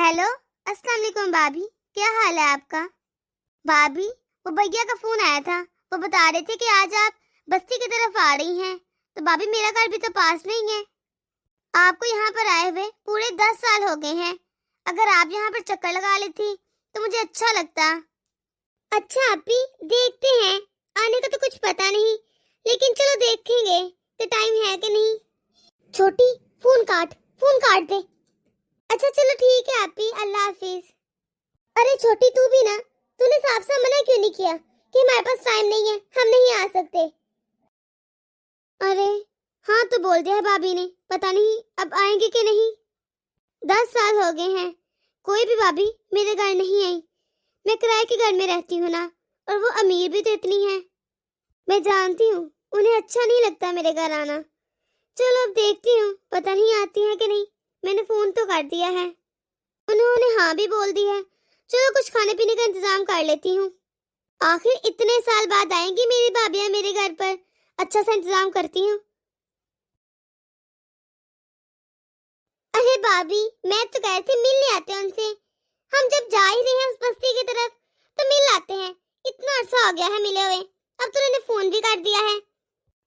Hello, अस्सलाम वालेकुम भाभी। क्या हाल है आपका? भाभी, वो भैया का फोन आया था। वो बता रहे थे कि आज आप बस्ती की तरफ आ रही हैं। तो भाभी, मेरा घर भी तो पास में ही है। आपको यहाँ पर आए हुए पूरे 10 साल हो गए हैं। अगर आप यहाँ पर चक्कर लगा लेती तो मुझे अच्छा लगता। अच्छा आपी, देखते हैं। आने का तो कुछ पता नहीं, लेकिन चलो देखेंगे कि टाइम है कि नहीं। छोटी, फोन काट दे। अच्छा चलो ठीक है आपी, अल्लाह हाफिज। अरे छोटी, तू भी ना, तूने साफ साफ मना क्यों नहीं किया कि हमारे पास टाइम नहीं है, हम नहीं आ सकते। अरे हाँ, तो बोल दिया है भाभी ने, पता नहीं अब आएंगे कि नहीं। 10 साल हो गए हैं, कोई भी भाभी मेरे घर नहीं आई। मैं किराए के घर में रहती हूँ ना, और वो अमीर भी तो इतनी है। मैं जानती हूँ उन्हें अच्छा नहीं लगता मेरे घर आना। चलो अब देखती हूँ, पता नहीं आती है कि नहीं। मैंने फोन तो कर दिया है, उन्होंने हाँ भी बोल दी है। चलो कुछ खाने पीने का इंतजाम कर लेती हूँ। आखिर इतने साल बाद आएंगी मेरी भाभियाँ मेरे घर पर, अच्छा सा इंतजाम करती हूँ। अरे भाभी, मैं तो कह रही थी मिलने आते हैं उनसे। हम जब जा ही रहे हैं उस बस्ती की तरफ तो मिल आते हैं। इतना अर्सा हो गया है मिले हुए, अब तो उन्होंने फोन भी कर दिया है।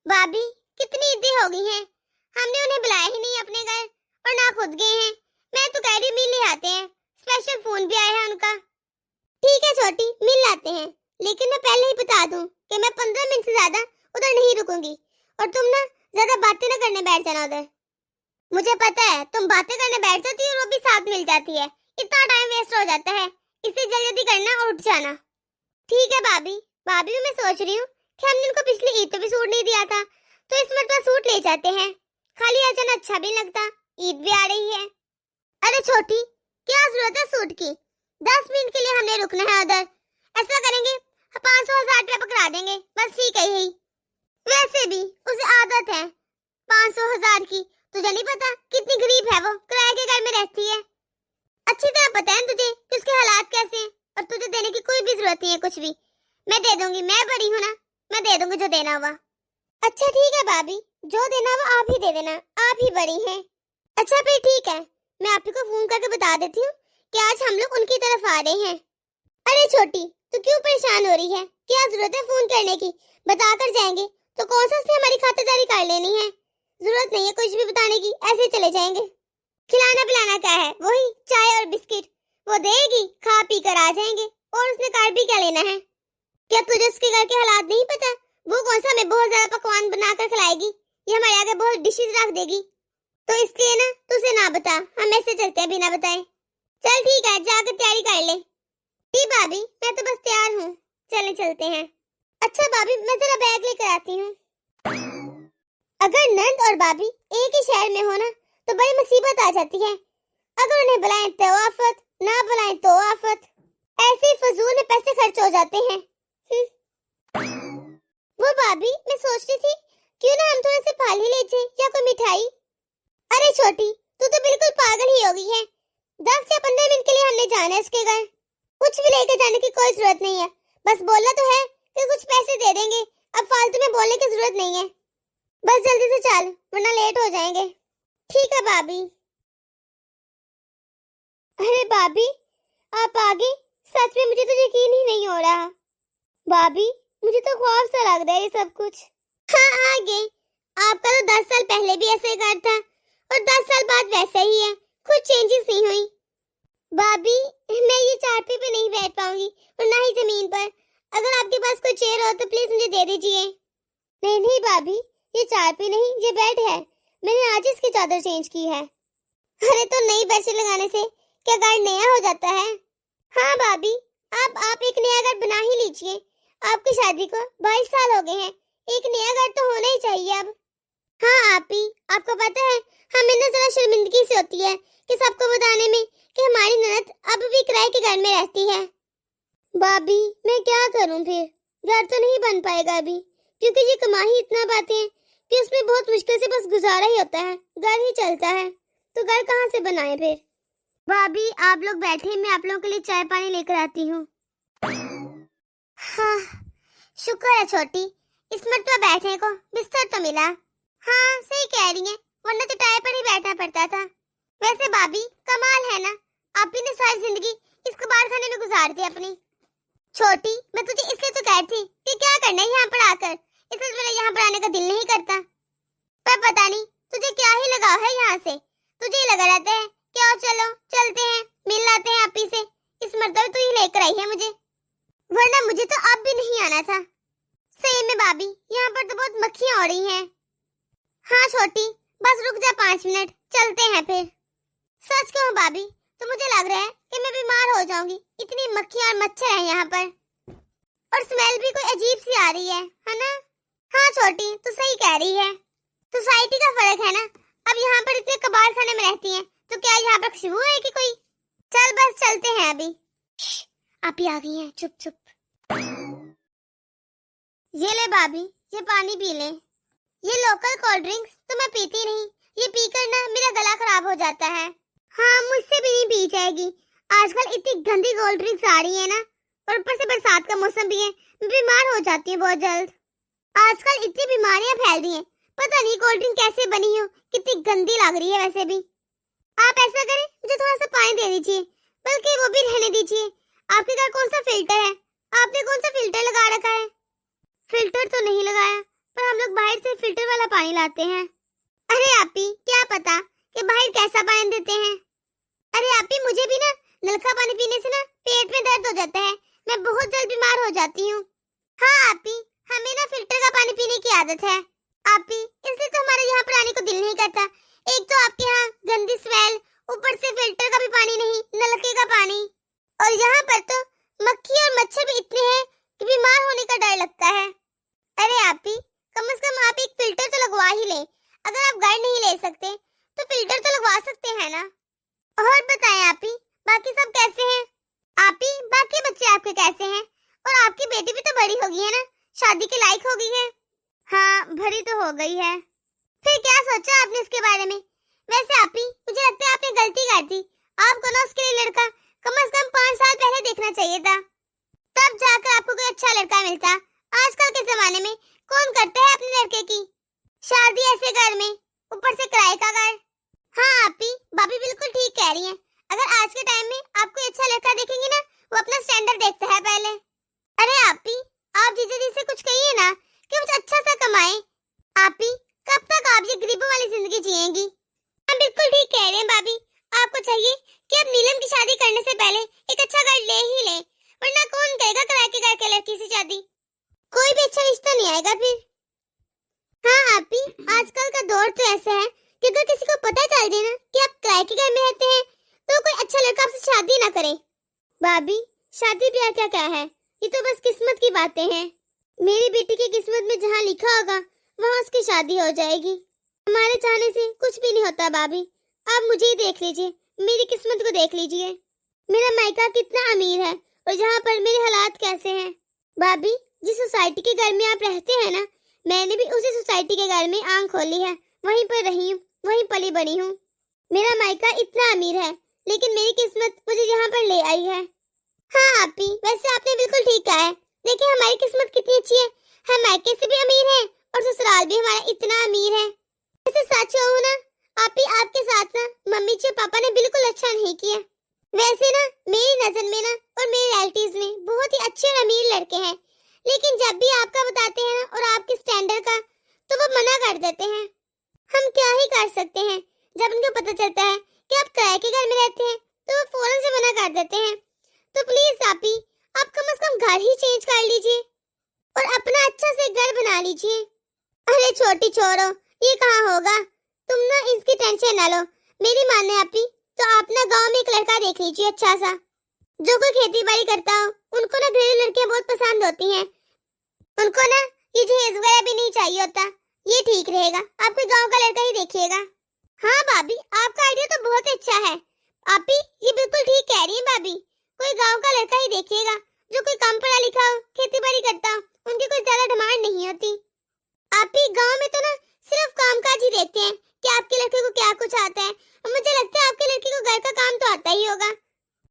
भाभी, कितनी ईदी हो गई है, हमने उन्हें बुलाया ही नहीं अपने घर और ना खुद गए हैं। मैं तो कह रही मिल आते हैं, स्पेशल फोन भी आया है उनका। ठीक है छोटी, मिल आते हैं, लेकिन मैं पहले ही बता दूं कि मैं 15 मिनट से ज्यादा उधर नहीं रुकूंगी। और तुम ना ज्यादा बातें ना करने बैठ जाना उधर। मुझे पता है तुम बातें करने बैठ जाती हो और वो भी साथ मिल जाती है, इतना टाइम वेस्ट हो जाता है। इसे जल्दी करना और उठ जाना। ठीक है भाभी। भाभी, मैं सोच रही हूँ कि हमने उनको पिछली ईद पे भी सूट नहीं दिया था, तो इस मरतबा सूट ले जाते हैं। खाली आ जाना अच्छा भी लगता, ईद भी आ रही है। अरे छोटी, क्या जरूरत है सूट की? 10 मिनट के लिए हमने रुकना है उधर। ऐसा करेंगे 500-1000 रुपया पकड़ा देंगे, बस ठीक है यही। वैसे भी उसे आदत है 500-1000 की। तुझे नहीं पता कितनी गरीब है वो, किराए के घर में रहती है। अच्छी तरह पता है तुझे कि उसके हालात कैसे हैं, और तुझे देने की कोई भी जरूरत नहीं है कुछ भी। मैं दे दूंगी, मैं बड़ी हूँ ना, मैं दे दूंगी जो देना हुआ। अच्छा ठीक है भाभी, जो देना हुआ आप ही दे देना, आप ही बड़ी हैं। अच्छा फिर ठीक है, मैं आप ही को फोन करके बता देती हूँ कि आज हम लोग उनकी तरफ आ रहे हैं। अरे छोटी, तू क्यों परेशान हो रही है? क्या जरूरत है फोन करने की? बता कर जाएंगे तो कौन सा उसने हमारी खातिरदारी कर लेनी है। जरूरत नहीं है कुछ भी बताने की, ऐसे चले जाएंगे। खिलाना पिलाना क्या है, वही चाय और बिस्किट वो देगी, खा पी कर आ जाएंगे। और उसने कर भी क्या लेना है? क्या तुझे उसके घर के हालात नहीं पता? वो कौन सा हमें बहुत ज्यादा पकवान बनाकर खिलाएगी, ये हमारे आगे बहुत डिशेज रख देगी। तो इसलिए ना तुझे ना बता, हम ऐसे चलते हैं बिना बताए। चल ठीक है, जाकर तैयारी कर ले। जी भाभी, मैं तो बस तैयार हूँ, चले चलते हैं। अच्छा भाभी, मैं जरा बैग लेकर आती हूँ। अगर नंद और भाभी एक ही शहर में हो ना तो बड़ी मुसीबत आ जाती है। अगर उन्हें बुलाएं तो आफत, ना बुलाएं तो आफत। ऐसे ही फजूल में पैसे खर्च हो जाते हैं। वो भाभी, मैं सोच रही थी क्यों ना हम थोड़े से फल ही ले जाएं या कोई मिठाई। अरे छोटी, तू तो बिल्कुल पागल ही हो गई है। 10 या 15 मिनट के लिए हमने जाना है उसके घर। कुछ भी लेकर जाने की कोई जरूरत नहीं है, बस बोलना तो है कि कुछ पैसे दे देंगे। अब फालतू में बोलने की जरूरत नहीं है, बस जल्दी से चल वरना लेट हो जाएंगे। ठीक है भाभी। अरे भाभी, आप आगे? सच में मुझे तो यकीन ही नहीं हो रहा। भाभी, मुझे तो खौफ सा लग रहा है ये सब कुछ। हाँ आगे, आपका तो 10 साल पहले भी ऐसे ही घर था और 10 साल बाद वैसा ही है, कुछ चेंजेस नहीं हुई। भाभी, मैं ये चारपाई पे नहीं बैठ पाऊंगी और ना ही जमीन पर। अगर आपके पास कोई चेयर हो तो प्लीज मुझे दे दीजिए। नहीं नहीं भाभी, ये चारपाई नहीं, ये बेड है। मैंने आज इसकी चादर चेंज की है। अरे तो नई बेडशीट लगाने से क्या घर नया हो जाता है? हाँ भाभी, आप एक नया घर बना ही लीजिए। आपकी शादी को 22 साल हो गए हैं, एक नया घर तो होना ही चाहिए अब। हाँ आपी, आपको पता है हमें ना जरा शर्मिंदगी सी होती है कि सबको बताने में कि हमारी ननद अब भी किराए के घर में रहती है। भाभी, मैं क्या करूं फिर? घर तो नहीं बन पाएगा अभी, क्योंकि ये कमा ही इतना पाते हैं कि उसमें बहुत मुश्किल से बस गुजारा ही होता है, घर ही चलता है। तो घर कहाँ से बनाए फिर? भाभी, आप लोग बैठे, मैं आप लोगों के लिए चाय पानी लेकर आती हूँ। हाँ, शुक्र है छोटी, इस मरतबा बैठने को बिस्तर तो मिला। हाँ सही कह रही है, वरना तो टायर पर ही बैठना पड़ता था। वैसे भाभी, कमाल है ना, आप ही ने सारी जिंदगी इस कबाड़ खाने में गुजार दी अपनी। छोटी, मैं तुझे इसलिए तो कहती थी कि क्या करना है यहाँ पर आकर, इसलिए मेरा यहाँ पर आने का दिल नहीं करता। पर पता नहीं तुझे क्या ही लगाव है यहाँ से, तुझे ही लगा रहता है कि आओ चलो चलते हैं, मिल लाते हैं आप ही से। इस मर्तबे तू ही लेकर आई है मुझे, वरना मुझे तो अब भी नहीं आना था। सही में भाभी, यहाँ पर तो बहुत मक्खियाँ हो रही हैं। हाँ छोटी, बस रुक जा 5 मिनट, चलते हैं फिर। सच कहूँ भाभी, तो मुझे लग रहा है कि मैं बीमार हो जाऊंगी, इतनी मक्खियाँ और मच्छर हैं यहाँ पर, और स्मेल भी कोई अजीब सी आ रही है ना? हाँ छोटी, तू सही कह रही है, सोसाइटी का फर्क है ना। अब यहाँ पर इतने कबाड़ खाने में रहती हैं, तो क्या यहाँ पर खुशबू है कि कोई? चल बस चलते हैं अभी। आप ही आ गई हैं, चुप चुप। ये ले भाभी, ये पानी पी ले। ये लोकल कोल्ड ड्रिंक्स तो मैं पीती नहीं, ये पीकर ना मेरा गला खराब हो जाता है। हाँ, मुझसे भी नहीं पी जाएगी। आजकल इतनी गंदी कोल्ड ड्रिंक्स आ रही है ना, और ऊपर से बरसात का मौसम भी है, मैं बीमार हो जाती हूँ बहुत जल्द। आजकल इतनी बीमारियां फैल रही हैं, पता नहीं कोल्ड ड्रिंक कैसे बनी हो, कितनी गंदी लग रही है। वैसे भी आप ऐसा करें, मुझे थोड़ा सा पानी दे दीजिए, बल्कि वो भी रहने दीजिए। आपके घर कौन सा फिल्टर है? आपने कौन सा फिल्टर लगा रखा है? फिल्टर तो नहीं लगाया, पर हम लोग बाहर से फिल्टर वाला पानी लाते हैं। अरे आपी, क्या पता कि बाहर कैसा पानी देते हैं। अरे आपी, मुझे भी ना नलका पानी पीने से ना पेट में दर्द हो जाता है, मैं बहुत जल्द बीमार हो जाती हूँ। हाँ आपी, हमें ना फिल्टर का पानी पीने की आदत है आपी, इसलिए तो हमारे यहाँ पर आने को दिल नहीं करता। एक तो आपके यहाँ गंदी स्मेल, ऊपर से फिल्टर का भी पानी नहीं, नलके का पानी, और यहाँ पर तो मक्खी और मच्छर भी इतने हैं कि बीमार होने का डर लगता है। अरे आपी, कम से कम आप एक फिल्टर तो लगवा ही ले। अगर आप घर नहीं ले सकते तो फिल्टर तो लगवा सकते हैं ना। और बताएं आपी, बाकी सब कैसे हैं? आपी, बाकी बच्चे आपके कैसे हैं? और आपकी बेटी भी तो बड़ी हो गई है ना, शादी के लायक हो गई है। हाँ, भरी तो हो गई है। फिर क्या सोचा आपने इसके बारे में? वैसे आपी, मुझे लगता है आपने गलती कर दी। आपको ना उसके लिए लड़का कम से कम 5 साल पहले देखना चाहिए था, तब जाकर आपको कोई अच्छा लड़का मिलता। आजकल के जमाने में कौन करता है अपने लड़के की शादी ऐसे घर में, ऊपर से किराए का घर। हाँ आपी, भाभी बिल्कुल ठीक कह रही हैं। अगर आज के टाइम में आप कोई अच्छा लड़का देखेंगे ना, वो अपना स्टैंडर्ड देखता है पहले। अरे आपी, आप जीजा जी से कुछ कहिए ना कि कुछ अच्छा सा कमाए। आपी, कब तक आप ये गरीबों वाली जिंदगी जिएंगी? हम बिल्कुल ठीक कह रहे हैं भाभी, आपको चाहिए कि अब नीलम की शादी करने से पहले एक अच्छा घर ले ही ले, वरना कौन करेगा किराए के घर के लड़की से शादी? कोई भी अच्छा रिश्ता नहीं आएगा फिर। हाँ आपी, आजकल का दौर तो ऐसा है कि अगर किसी को पता चल जाए ना कि आप किराए के घर में रहते हैं, तो कोई अच्छा लड़का आपसे शादी ना करे। भाभी, शादी ब्याह क्या क्या है, ये तो बस किस्मत की बातें हैं। मेरी बेटी की किस्मत में जहाँ लिखा होगा वहाँ उसकी शादी हो जाएगी। हमारे चाहने से कुछ भी नहीं होता भाभी। आप मुझे ही देख लीजिए, मेरी किस्मत को देख लीजिए। मेरा मायका कितना अमीर है और यहाँ पर मेरे हालात कैसे हैं। भाभी, जिस सोसाइटी के घर में आप रहते हैं ना, मैंने भी उसी सोसाइटी के घर में आंख खोली है, वहीं पर रही हूँ, वहीं पली बड़ी हूँ। मेरा मायका इतना अमीर है, लेकिन मेरी किस्मत मुझे यहाँ पर ले आई है। हाँ आपी, वैसे आपने बिल्कुल ठीक कहा है। देखिए हमारी किस्मत कितनी अच्छी है, हम मायके से भी अमीर हैं और ससुराल भी हमारा इतना अमीर है। वैसे सच कहूँ ना आपी, आपके साथ ना मम्मी जी पापा ने बिल्कुल अच्छा नहीं किया। वैसे ना मेरी नजर में ना और मेरे रिलेटिव्स में बहुत ही अच्छे और अमीर लड़के हैं, लेकिन जब भी आपका बताते हैं ना और आपके स्टैंडर्ड का, तो वो मना कर देते हैं। हम क्या ही कर सकते हैं, जब उनको पता चलता है कि आप किराए के घर में रहते हैं तो वो फौरन से मना कर देते हैं। तो प्लीज आपी, आप कम से कम घर ही चेंज कर लीजिए और अपना अच्छा से घर बना लीजिए। अरे छोटी छोरो, ये कहाँ होगा, तुम ना इसकी टेंशन ना लो। मेरी माने आपी, तो आप ना गाँव में एक लड़का देख लीजिए अच्छा सा, जो कोई खेती बाड़ी करता हो। उनको ना घरेलू लड़कियां बहुत पसंद होती हैं, उनको ना ये जहेज वगैरह भी नहीं चाहिए होता। ये ठीक रहेगा, आप कोई गाँव का लड़का ही देखिएगा। हाँ भाभी, आपका आइडिया तो बहुत अच्छा है। आपी, ये बिल्कुल ठीक कह रही है भाभी, कोई गांव का लड़का ही देखिएगा जो कोई कम पढ़ा लिखा हो, खेती बाड़ी करता हो, उनकी कोई ज्यादा डिमांड नहीं होती। आपी, गांव में तो ना सिर्फ कामकाज ही देखते हैं कि आपके लड़के को क्या कुछ आता है, और मुझे लगता है आपके लड़के को घर का काम तो आता ही होगा।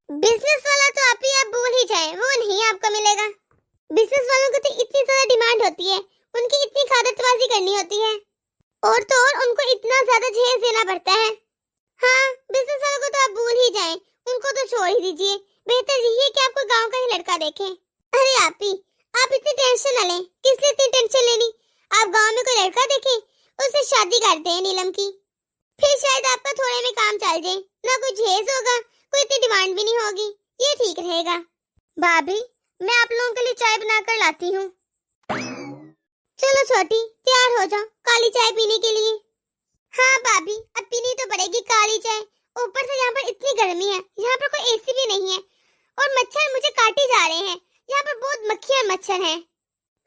बिजनेस वाला तो आपी आप भूल ही जाए, वो नहीं आपको मिलेगा। बिजनेस वालों को तो इतनी ज्यादा डिमांड होती है, उनकी इतनी खादतबाजी करनी होती है, और तो और उनको इतना ज्यादा जहेज देना पड़ता है। हाँ, बिजनेस वालों को तो आप भूल ही जाएं, उनको तो छोड़ ही दीजिए। बेहतर यही है कि आपको गांव का ही लड़का देखें। अरे आप इतनी टेंशन न लें। किस लिए इतनी टेंशन लेनी? आप गांव में कोई लड़का देखें, उससे शादी करते हैं नीलम की। फिर शायद आपका थोड़े में काम चल जाए, ना कोई जहेज होगा, कोई इतनी डिमांड भी नहीं होगी। ये ठीक रहेगा। भाभी, मैं आप लोगों के लिए चाय बनाकर लाती हूँ। चलो छोटी, तैयार हो जाओ काली चाय पीने के लिए। हाँ भाभी, अब पीनी तो पड़ेगी काली चाय। ऊपर से यहाँ पर इतनी गर्मी है, यहाँ पर कोई एसी भी नहीं है और मच्छर मुझे काटे जा रहे हैं। यहाँ पर बहुत मक्खियाँ और मच्छर हैं।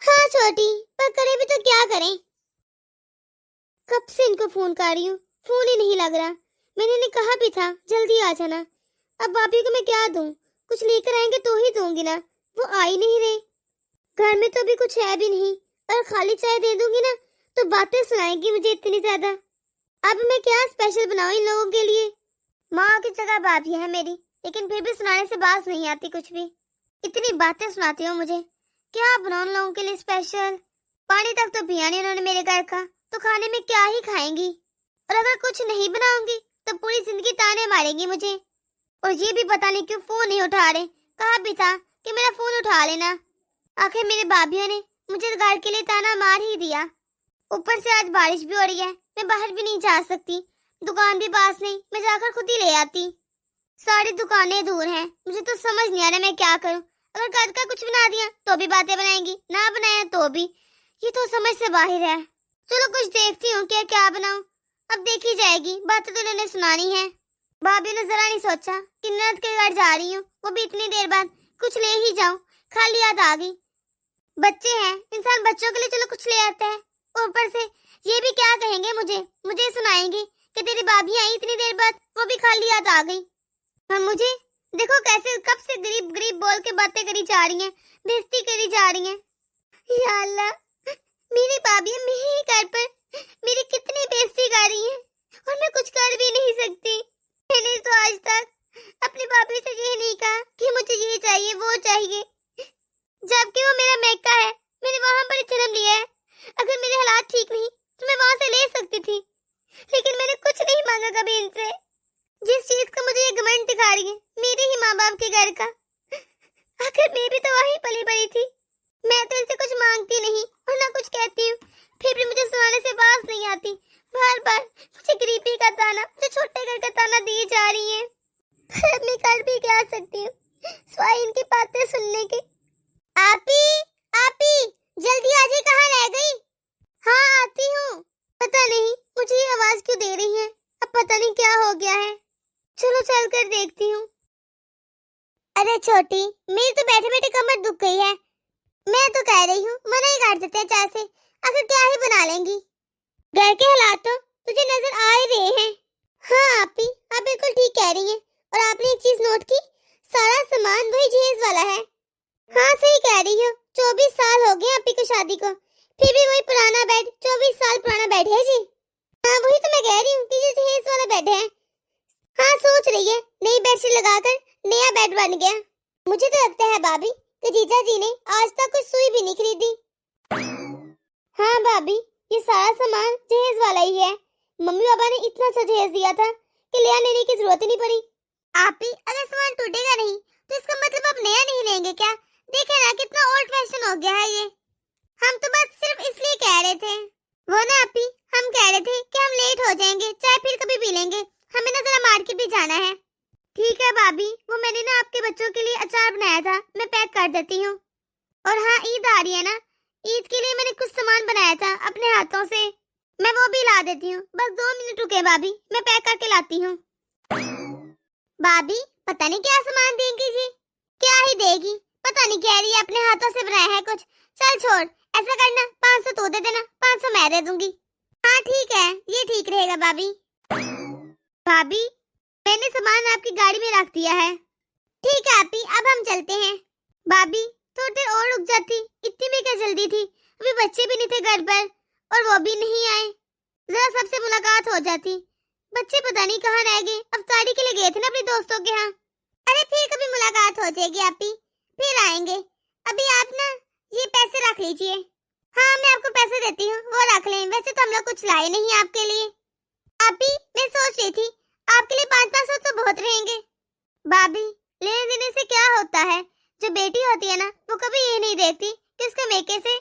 हाँ छोटी, पर करें भी तो क्या करें? कब से इनको फोन कर रही हूँ, फोन ही नहीं लग रहा। मैंने इन्हें कहा भी था जल्दी आ जाना। अब भाभी को मैं क्या दूं? कुछ लेकर आएंगे तो ही दूंगी ना, वो आ ही नहीं रहे। घर में तो अभी कुछ है भी नहीं, और खाली चाय दे दूंगी ना तो बातें सुनाएंगी मुझे इतनी ज्यादा। अब मैं क्या स्पेशल बनाऊं इन लोगों के लिए? माँ की जगह भाभी है मेरी, लेकिन फिर भी सुनाने से बात नहीं आती कुछ भी। इतनी बातें सुनाती हो मुझे, क्या बनाऊं उन लोगों के लिए स्पेशल? पानी तक तो पिया नहीं उन्होंने मेरे घर का, तो खाने में क्या ही खाएंगी? और अगर कुछ नहीं बनाऊंगी तो पूरी जिंदगी ताने मारेंगी मुझे। और ये भी पता नहीं क्यों फोन नहीं उठा रहे। कहा भी था कि मेरा फोन उठा लेना। आखिर मेरे भाभियों ने मुझे घर के लिए ताना मार ही दिया। ऊपर से आज बारिश भी हो रही है, मैं बाहर भी नहीं जा सकती। दुकान भी पास नहीं, मैं जाकर खुद ही ले आती। सारी दुकानें दूर हैं, मुझे तो समझ नहीं आ रहा मैं क्या करूं। अगर घर का कुछ बना दिया तो भी बातें बनाएंगी, ना बनाया तो भी। ये तो समझ से बाहर है। चलो कुछ देखती हूँ क्या बनाऊं। अब देखी जाएगी, बातें तो उन्होंने सुनानी है। भाभी ने जरा नहीं सोचा कि ननद के घर जा रही हूँ, वो भी इतनी देर बाद। कुछ ले ही जाऊं, खाली याद आ गई। बच्चे हैं, इंसान बच्चों के लिए चलो कुछ ले आता है। ऊपर से ये भी क्या कहेंगे मुझे सुनाएंगे कि तेरी भाभी आई इतनी देर बाद, वो भी खाली याद आ गई। और मुझे देखो कैसे कब से गरीब गरीब बोल के बातें करी जा रही हैं, बेइज्जती करी जा रही हैं। या अल्लाह, मेरी भाभी मेरे ही घर पर मेरी कितनी बेइज्जती कर रही है और मैं कुछ कर भी नहीं सकती। मैंने तो आज तक अपनी भाभी से ये नहीं कहा कि मुझे ये चाहिए वो चाहिए, जबकि वो मेरा मैका है। मैंने वहां पर जन्म लिया है। अगर मेरे हालात ठीक नहीं तो मैं वहां से ले सकती थी, लेकिन मैंने कुछ नहीं मांगा कभी इनसे। जिस चीज का मुझे ये घमंड दिखा रही है, मेरे ही माँ बाप के घर का। आखिर मैं भी तो वहीं पली बड़ी थी। मैं तो इनसे कुछ मांगती नहीं और ना कुछ कहती हूँ, फिर भी मुझे सुनाने से बात नहीं आती। बार बार मुझे गरीबी का ताना, मुझे छोटे घर का ताना दी जा रही है। फिर मैं कर भी क्या सकती हूँ सिवाय इनकी बातें सुनने के। आपी जल्दी आजे, कहाँ रह गई? हाँ आती हूँ। पता नहीं मुझे ये आवाज क्यों दे रही है, अब पता नहीं क्या हो गया है। चलो चल कर देखती हूँ। अरे छोटी, मेरी तो बैठे बैठे कमर दुख गई है। मैं तो कह रही हूँ मना ही कर देते हैं चाय से, आखिर क्या ही बना लेंगी। घर के हालात तो तुझे नजर आ ही रहे हैं। हाँ आपी, आप बिल्कुल ठीक कह रही हैं। और आपने एक चीज नोट की, सारा सामान वही जहेज वाला है। हाँ सही कह रही हो, 24 साल हो गए आपी को शादी को, फिर भी वही पुराना बेड, 24 साल पुराना बेड है जी। हाँ वही तो मैं कह रही हूँ कि ये जहेज वाला बेड है। हाँ सोच रही है नई बेडशीट लगाकर नया बेड बन गया। मुझे तो लगता है भाभी कि जीजा जी ने आज तक कुछ सुई भी नहीं खरीदी। हाँ भाभी, ये सारा सामान जहेज वाला ही है। मम्मी पापा ने इतना अच्छा जहेज दिया था कि नया लेने की जरूरत ही नहीं पड़ी। आपी, अगर सामान टूटेगा नहीं तो इसका मतलब आप नया नहीं लेंगे क्या? देखे ना कितना ओल्ड फैशन हो गया है ये। हम तो बस सिर्फ इसलिए कह रहे थे। वो ना आपी, हम कह रहे थे कि हम लेट हो जाएंगे, चाय फिर कभी पी लेंगे, हमें ना जरा मार्केट भी जाना है। ठीक है भाभी, वो मैंने ना आपके बच्चों के लिए अचार बनाया था, मैं पैक कर देती हूँ। और हाँ, ईद आ रही है ना, ईद के लिए मैंने कुछ सामान बनाया था अपने हाथों से, मैं वो भी ला देती हूँ। बस 2 मिनट रुके भाभी, मैं पैक करके लाती हूँ। भाभी, पता नहीं क्या सामान देंगी जी। क्या ही देगी, पता नहीं, कह रही है अपने हाथों से बनाया है कुछ। चल छोड़, ऐसा करना 500 तो दे देना, 500 मैं दे दूंगी। हाँ ठीक है, ये ठीक रहेगा भाभी। भाभी, मैंने सामान आपकी गाड़ी में रख दिया है। ठीक है आपी, अब हम चलते हैं। भाभी थोड़ी देर और रुक जाती, इतनी भी क्या जल्दी थी? अभी बच्चे भी नहीं थे घर पर और वो भी नहीं आए, जरा सबसे मुलाकात हो जाती। बच्चे पता नहीं कहाँ रह गए, अफ्तारी के लिए गए थे ना अपने दोस्तों के यहाँ। अरे फिर कभी मुलाकात हो जाएगी आपी, फिर आएंगे। अभी आप ना ये पैसे रख लीजिए। हाँ मैं आपको पैसे देती हूँ, वो रख लें। वैसे तो हम लोग कुछ लाए नहीं आपके लिए। आपी, मैं सोच रही थी आपके लिए 500 तो बहुत रहेंगे। भाभी, लेने देने से क्या होता है? जो बेटी होती है ना, वो कभी ये नहीं देखती कि उसके मेके से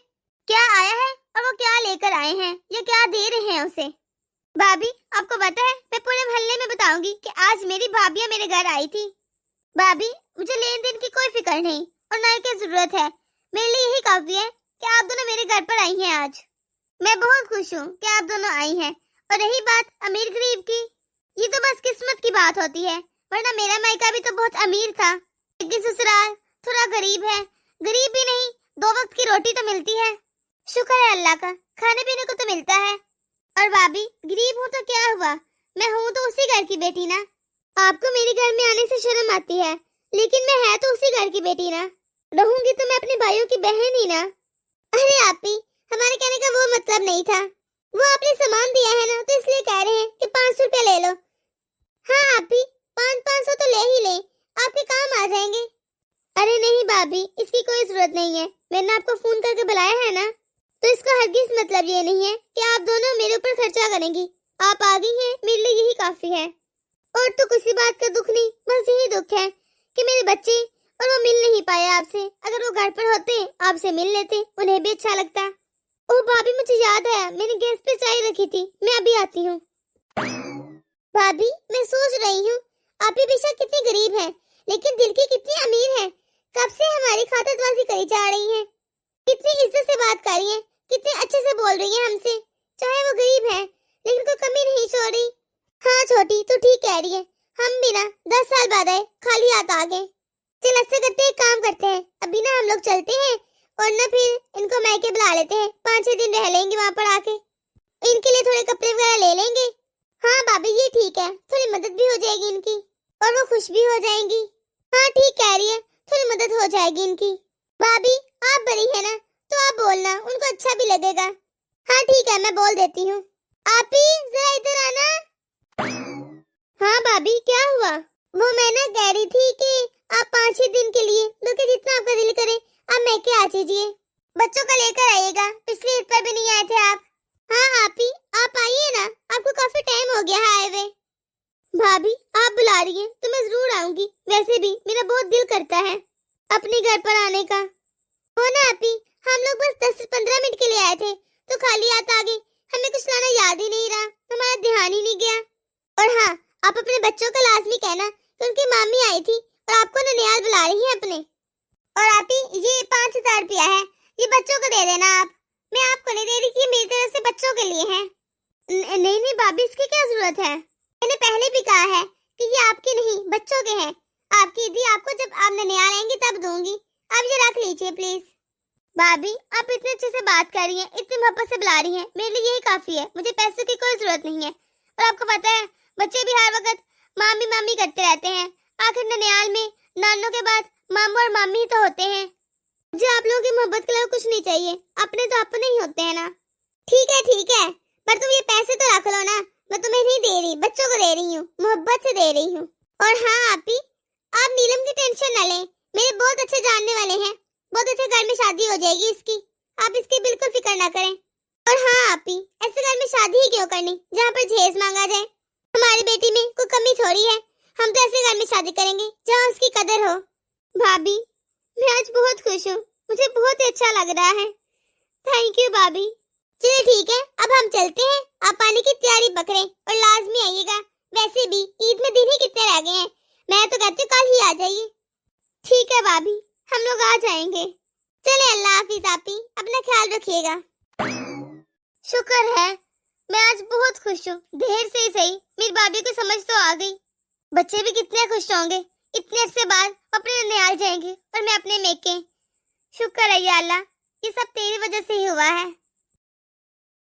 क्या आया है और वो क्या लेकर आए हैं या क्या दे रहे हैं उसे। भाभी, आपको पता है, मैं पूरे मोहल्ले में बताऊंगी कि आज मेरी भाभियां मेरे घर आई थी। भाभी, मुझे लेन देन की कोई फिक्र नहीं और ना ही की जरूरत है। मेरे लिए यही काफी है कि आप दोनों मेरे घर पर आई हैं आज। मैं बहुत खुश हूँ कि आप दोनों आई हैं। और रही बात अमीर गरीब की, ये तो बस किस्मत की बात होती है, वरना मेरा मायका भी तो बहुत अमीर था, लेकिन ससुराल थोड़ा गरीब है। गरीब भी नहीं, 2 वक्त की रोटी तो मिलती है। शुक्र है अल्लाह का, खाने पीने को तो मिलता है। और भाभी, गरीब हूँ तो क्या हुआ, मैं हूँ तो उसी घर की बेटी ना। आपको मेरे घर में आने से शर्म आती है, लेकिन मैं है तो उसी घर की बेटी ना। रहूंगी तो मैं अपने भाइयों की बहन ही ना। अरे आपी, हमारे कहने का वो मतलब नहीं था। वो आपने सामान दिया है ना, तो इसलिए कह रहे हैं कि 500 रुपया ले लो। हाँ आपी, 500 तो ले ही ले, आपके काम आ जाएंगे। अरे नहीं भाभी, इसकी कोई जरूरत नहीं है। मैंने आपको फोन करके बुलाया है ना, तो इसका हरगिज मतलब ये नहीं है कि आप दोनों मेरे ऊपर खर्चा करेंगी। आप आ गई हैं, मेरे लिए यही काफी है। और तो किसी बात का दुख नहीं, बस यही दुख है कि मेरे बच्चे और वो मिल नहीं पाए आपसे। अगर वो घर पर होते, आपसे मिल लेते, उन्हें भी अच्छा लगता। ओ भाभी, मुझे याद आया, मैंने गैस पे चाय रखी थी, मैं अभी आती हूँ। भाभी, मैं सोच रही हूँ, आप भी बेशक कितनी गरीब हैं, लेकिन दिल की कितनी अमीर हैं। कब से हमारी खातिरदारी करी जा रही हैं, कितनी इज्जत से बात कर रही हैं, कितने अच्छे से बोल रही हैं हमसे। चाहे वो गरीब है, लेकिन कोई कमी नहीं छोड़ रही। हाँ छोटी, तू ठीक कह रही है। हम भी ना 10 साल बाद आए, खाली हाथ आ गए। चल ऐसे करते हैं, काम करते हैं, अभी ना हम लोग चलते हैं और ना फिर इनको मैके बुला लेते हैं। 5-6 दिन रह लेंगे वहाँ पर आके, इनके लिए थोड़े कपड़े वगैरह ले लेंगे। हाँ भाभी, ये ठीक है, थोड़ी मदद भी हो जाएगी इनकी और वो खुश भी हो जाएंगी। हाँ ठीक कह रही है, थोड़ी मदद हो जाएगी इनकी। भाभी, आप बड़ी है ना, तो आप बोलना, उनको अच्छा भी लगेगा। हाँ ठीक है, मैं बोल देती हूँ। आप ही जरा इधर आना। हाँ भाभी, क्या हुआ? वो मैं ना कह रही थी कि आप 5-6 दिन के लिए, लोग जितना आपका दिल करे, आप मैके आ जाइए। बच्चों को लेकर आइएगा, पिछली ईद पर भी नहीं आए थे आप। हाँ आप ही, आप आइए ना, आपको काफी टाइम हो गया है आए हुए। भाभी, आप बुला रही हैं तो मैं जरूर आऊंगी। वैसे भी मेरा बहुत दिल करता है अपने घर पर आने का। हो ना आप ही, हम लोग बस 10 से 15 मिनट के लिए आए थे, तो खाली हाथ आ गए। हमें कुछ लाना याद ही नहीं रहा, हमारा ध्यान ही नहीं गया। और हाँ, आप अपने बच्चों का लाजमी कहना कि उनकी मामी आई थी और आपको ननियाल बुला रही है अपने। और आप ही, ये 5000 रुपया है, ये बच्चों को दे देना आप। मैं आपको नहीं दे रही कि मेरी तरफ से बच्चों के लिए है। नहीं नहीं भाभी, इसकी क्या जरूरत है? मैंने पहले भी कहा है कि ये आपके नहीं, बच्चों के हैं। आपकी दी आपको जब आप ननियाल आएंगी तब दूंगी। आप ये रख लीजिए प्लीज। भाभी, आप इतने अच्छे से बात कर रही हैं, इतनी मोहब्बत से बुला रही हैं, मेरे लिए यही काफी है। मुझे पैसों की कोई जरूरत नहीं है। और आपको पता है, बच्चे भी हर वक्त मामी मामी करते रहते हैं। आखिर ननियाल में नानों के बाद मामू और मामी ही तो होते हैं। मुझे आप लोगों की मोहब्बत के अलावा कुछ नहीं चाहिए, अपने तो अपने ही होते हैं ना। ठीक है, पर तुम ये पैसे तो रख लो ना, मैं तुम्हें नहीं दे रही, बच्चों को दे रही हूँ, मोहब्बत से दे रही हूँ। और हाँ आप ही, आप नीलम की टेंशन न लें, मेरे बहुत अच्छे जानने वाले हैं, बहुत अच्छे घर में शादी हो जाएगी इसकी, आप इसकी बिल्कुल फिक्र ना करें। और हाँ आप ही, ऐसे घर में शादी ही क्यों करनी जहाँ पर जहेज मांगा जाए। हमारी बेटी में कोई कमी थोड़ी है, हम तो ऐसे घर में शादी करेंगे जहाँ उसकी कदर हो। भाभी, मैं आज बहुत खुश हूँ, मुझे बहुत अच्छा लग रहा है। थैंक यू भाभी। चलिए ठीक है, अब हम चलते हैं, आप आने की तैयारी पकड़े और लाजमी आइएगा। वैसे भी ईद में दिन ही कितने रह गए हैं, मैं तो कहती हूँ कल ही आ जाइए। ठीक है भाभी, हम लोग आ जाएंगे। चले, अल्लाह हाफिज आपी, अपना ख्याल रखिएगा। शुक्र है, मैं आज बहुत खुश हूँ। देर से ही सही, मेरी भाभी को समझ तो आ गई। बच्चे भी कितने खुश होंगे, इतने अरसे बाद अपने ननियाल जाएंगे और मैं अपने मेके। शुक्र है या अल्लाह, ये सब तेरी वजह से ही हुआ है।